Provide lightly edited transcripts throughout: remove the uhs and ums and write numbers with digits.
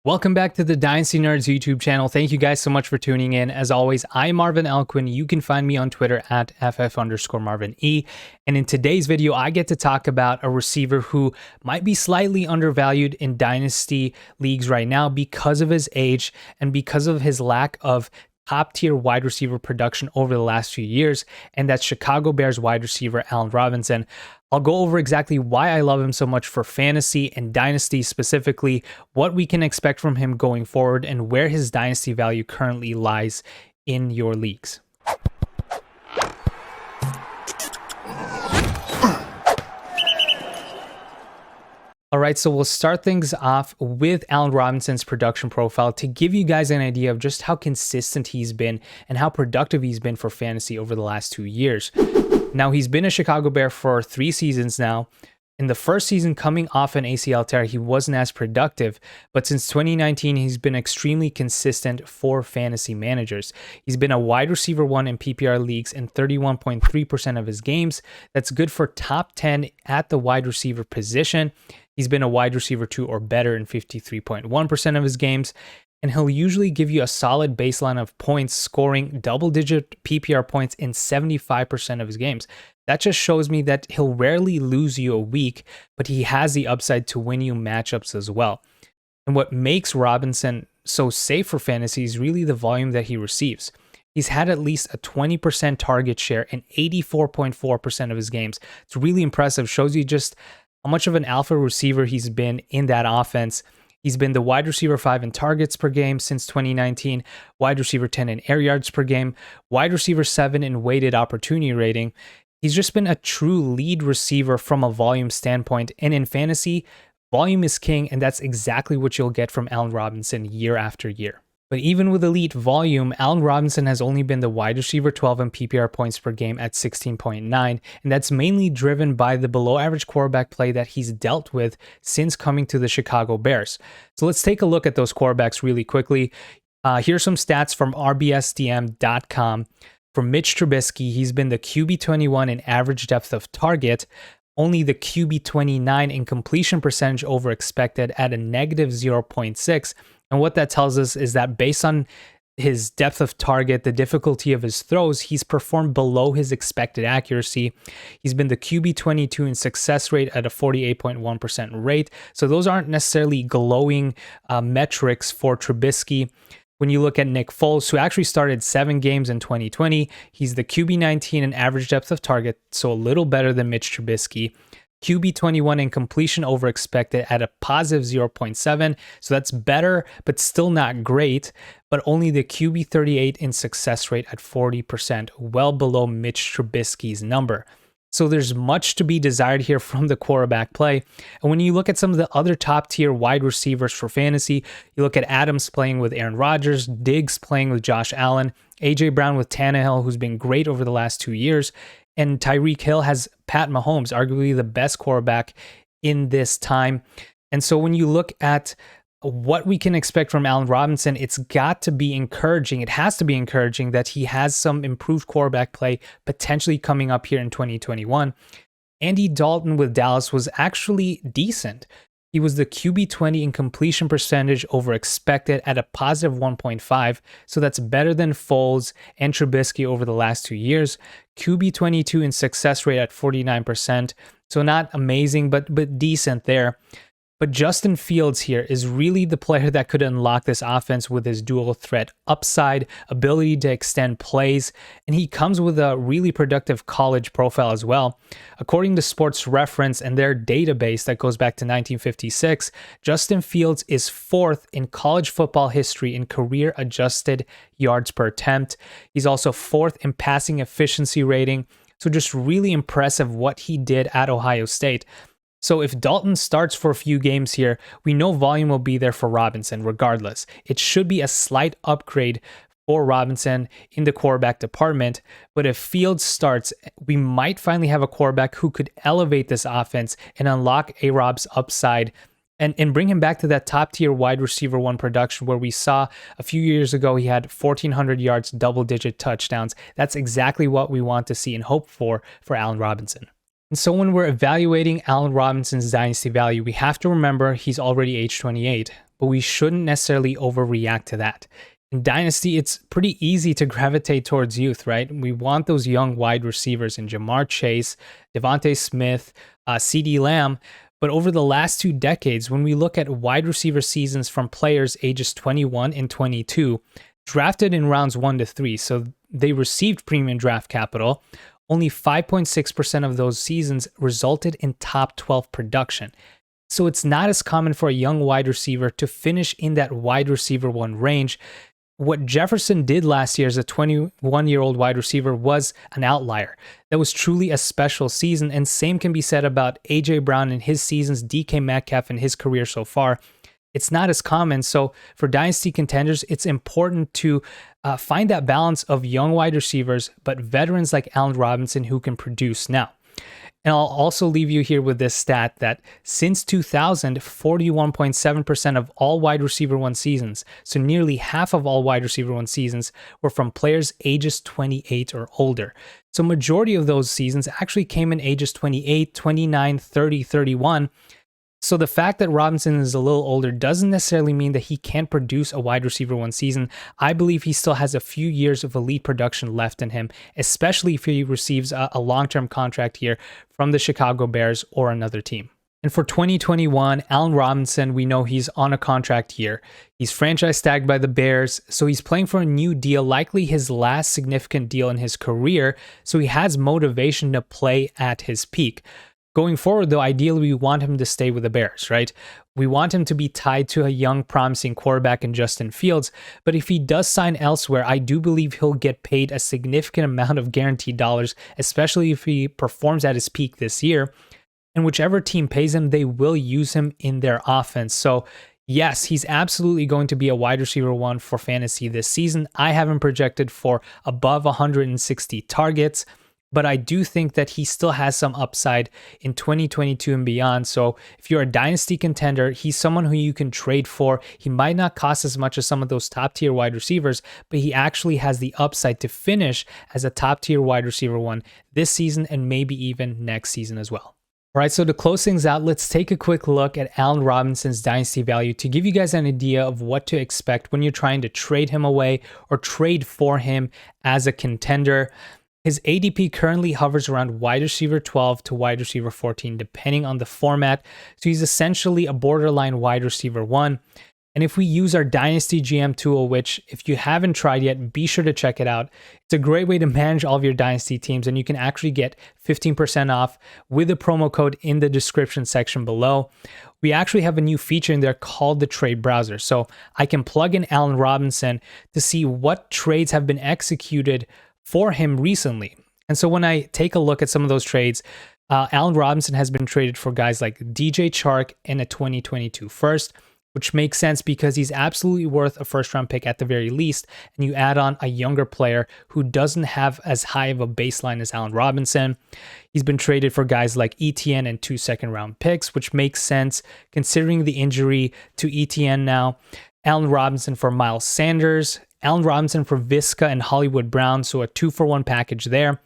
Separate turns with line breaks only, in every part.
Welcome back to the Dynasty Nerds YouTube channel. Thank you guys so much for tuning in. As always, I'm Marvin Elequin. You can find me on Twitter at @FF_MarvinE. And in today's video, I get to talk about a receiver who might be slightly undervalued in Dynasty leagues right now because of his age and because of his lack of top-tier wide receiver production over the last few years, and that's Chicago Bears wide receiver Allen Robinson. I'll go over exactly why I love him so much for fantasy and dynasty specifically, what we can expect from him going forward, and where his dynasty value currently lies in your leagues. All right, so we'll start things off with Allen Robinson's production profile to give you guys an idea of just how consistent he's been and how productive he's been for fantasy over the last 2 years. Now, he's been a Chicago Bear for 3 seasons now. In the first season, coming off an ACL tear, he wasn't as productive, but since 2019, he's been extremely consistent for fantasy managers. He's been a wide receiver 1 in PPR leagues in 31.3% of his games. That's good for top 10 at the wide receiver position. He's been a wide receiver 2 or better in 53.1% of his games, and he'll usually give you a solid baseline of points, scoring double-digit PPR points in 75% of his games. That just shows me that he'll rarely lose you a week, but he has the upside to win you matchups as well. And what makes Robinson so safe for fantasy is really the volume that he receives. He's had at least a 20% target share in 84.4% of his games. It's really impressive, shows you just how much of an alpha receiver he's been in that offense. He's been the wide receiver 5 in targets per game since 2019, wide receiver 10 in air yards per game, wide receiver 7 in weighted opportunity rating. He's just been a true lead receiver from a volume standpoint. And in fantasy, volume is king, and that's exactly what you'll get from Allen Robinson year after year. But even with elite volume, Allen Robinson has only been the wide receiver 12 in PPR points per game at 16.9, and that's mainly driven by the below-average quarterback play that he's dealt with since coming to the Chicago Bears. So let's take a look at those quarterbacks really quickly. Here's some stats from rbsdm.com. For Mitch Trubisky, he's been the QB21 in average depth of target, only the QB29 in completion percentage over expected at a negative 0.6. And what that tells us is that based on his depth of target, the difficulty of his throws, he's performed below his expected accuracy. He's been the QB22 in success rate at a 48.1% rate. So those aren't necessarily glowing metrics for Trubisky. When you look at Nick Foles, who actually started 7 games in 2020, he's the QB19 in average depth of target, so a little better than Mitch Trubisky. QB21 in completion over expected at a positive 0.7, so that's better, but still not great, but only the QB38 in success rate at 40%, well below Mitch Trubisky's number. So there's much to be desired here from the quarterback play. And when you look at some of the other top tier wide receivers for fantasy, you look at Adams playing with Aaron Rodgers, Diggs playing with Josh Allen, A.J. Brown with Tannehill, who's been great over the last 2 years, and Tyreek Hill has Pat Mahomes, arguably the best quarterback in this time. And so when you look at what we can expect from Allen Robinson, it's got to be encouraging. It has to be encouraging that he has some improved quarterback play potentially coming up here in 2021. Andy Dalton with Dallas was actually decent. He was the QB20 in completion percentage over expected at a positive 1.5, so that's better than Foles and Trubisky over the last 2 years. QB22 in success rate at 49%, so not amazing, but decent there. But Justin Fields here is really the player that could unlock this offense with his dual threat upside, ability to extend plays, and he comes with a really productive college profile as well. According to Sports Reference and their database that goes back to 1956, Justin Fields is 4th in college football history in career adjusted yards per attempt. He's also 4th in passing efficiency rating, so just really impressive what he did at Ohio State. So if Dalton starts for a few games here, we know volume will be there for Robinson regardless. It should be a slight upgrade for Robinson in the quarterback department, but if Fields starts, we might finally have a quarterback who could elevate this offense and unlock A-Rob's upside and bring him back to that top tier wide receiver 1 production where we saw a few years ago he had 1,400 yards, double-digit touchdowns. That's exactly what we want to see and hope for Allen Robinson. And so when we're evaluating Allen Robinson's dynasty value, we have to remember he's already age 28. but we shouldn't necessarily overreact to that. In Dynasty, it's pretty easy to gravitate towards youth, right? We want those young wide receivers in Jamar Chase, Devontae Smith, CeeDee Lamb. But over the last 2 decades, when we look at wide receiver seasons from players ages 21 and 22, drafted in rounds 1 to 3, so they received premium draft capital, only 5.6% of those seasons resulted in top 12 production. So it's not as common for a young wide receiver to finish in that wide receiver 1 range. What Jefferson did last year as a 21-year-old wide receiver was an outlier. That was truly a special season, and same can be said about A.J. Brown in his seasons, DK Metcalf in his career so far. It's not as common, so for Dynasty contenders, it's important to find that balance of young wide receivers, but veterans like Allen Robinson who can produce now. And I'll also leave you here with this stat that since 2000, 41.7% of all wide receiver 1 seasons, so nearly half of all wide receiver 1 seasons, were from players ages 28 or older. So majority of those seasons actually came in ages 28, 29, 30, 31. So the fact that Robinson is a little older doesn't necessarily mean that he can't produce a wide receiver 1 season. I believe he still has a few years of elite production left in him, especially if he receives a long-term contract here from the Chicago Bears or another team. And for 2021, Allen Robinson, we know he's on a contract year. He's franchise tagged by the Bears, so he's playing for a new deal, likely his last significant deal in his career, so he has motivation to play at his peak. Going forward, though, ideally we want him to stay with the Bears, right? We want him to be tied to a young, promising quarterback in Justin Fields, but if he does sign elsewhere, I do believe he'll get paid a significant amount of guaranteed dollars, especially if he performs at his peak this year. And whichever team pays him, they will use him in their offense. So yes, he's absolutely going to be a wide receiver 1 for fantasy this season. I have him projected for above 160 targets. But I do think that he still has some upside in 2022 and beyond. So if you're a dynasty contender, he's someone who you can trade for. He might not cost as much as some of those top tier wide receivers, but he actually has the upside to finish as a top tier wide receiver 1 this season and maybe even next season as well. All right, so to close things out, let's take a quick look at Allen Robinson's dynasty value to give you guys an idea of what to expect when you're trying to trade him away or trade for him as a contender. His ADP currently hovers around wide receiver 12 to wide receiver 14, depending on the format. So he's essentially a borderline wide receiver 1. And if we use our Dynasty GM tool, which if you haven't tried yet, be sure to check it out. It's a great way to manage all of your Dynasty teams, and you can actually get 15% off with the promo code in the description section below. We actually have a new feature in there called the Trade Browser. So I can plug in Allen Robinson to see what trades have been executed for him recently. And so when I take a look at some of those trades, Allen Robinson has been traded for guys like DJ Chark and a 2022 first, which makes sense because he's absolutely worth a first round pick at the very least. And you add on a younger player who doesn't have as high of a baseline as Allen Robinson. He's been traded for guys like ETN and 2 second round picks, which makes sense considering the injury to ETN now. Allen Robinson for Miles Sanders, Allen Robinson for Visca and Hollywood Brown, so a 2-for-1 package there.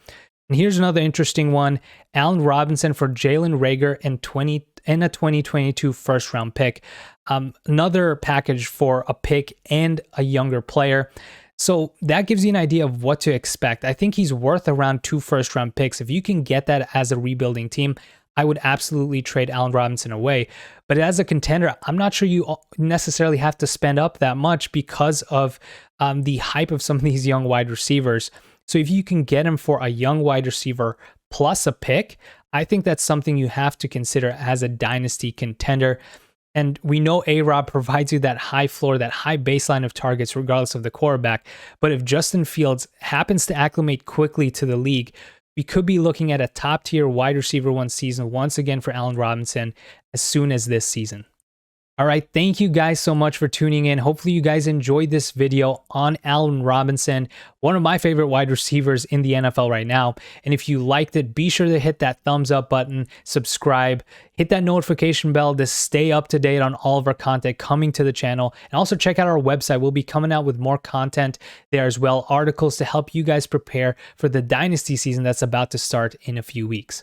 And here's another interesting one, Allen Robinson for Jalen Reagor and a 2022 first round pick. Another package for a pick and a younger player. So that gives you an idea of what to expect. I think he's worth around 2 first round picks. If you can get that as a rebuilding team, I would absolutely trade Allen Robinson away. But as a contender, I'm not sure you necessarily have to spend up that much because of the hype of some of these young wide receivers. So if you can get him for a young wide receiver plus a pick, I think that's something you have to consider as a dynasty contender. And we know A-Rob provides you that high floor, that high baseline of targets regardless of the quarterback. But if Justin Fields happens to acclimate quickly to the league, we could be looking at a top tier wide receiver 1 season once again for Allen Robinson as soon as this season. All right, thank you guys so much for tuning in. Hopefully you guys enjoyed this video on Allen Robinson, one of my favorite wide receivers in the NFL right now. And if you liked it, be sure to hit that thumbs up button, subscribe, hit that notification bell to stay up to date on all of our content coming to the channel. And also check out our website. We'll be coming out with more content there as well, articles to help you guys prepare for the Dynasty season that's about to start in a few weeks.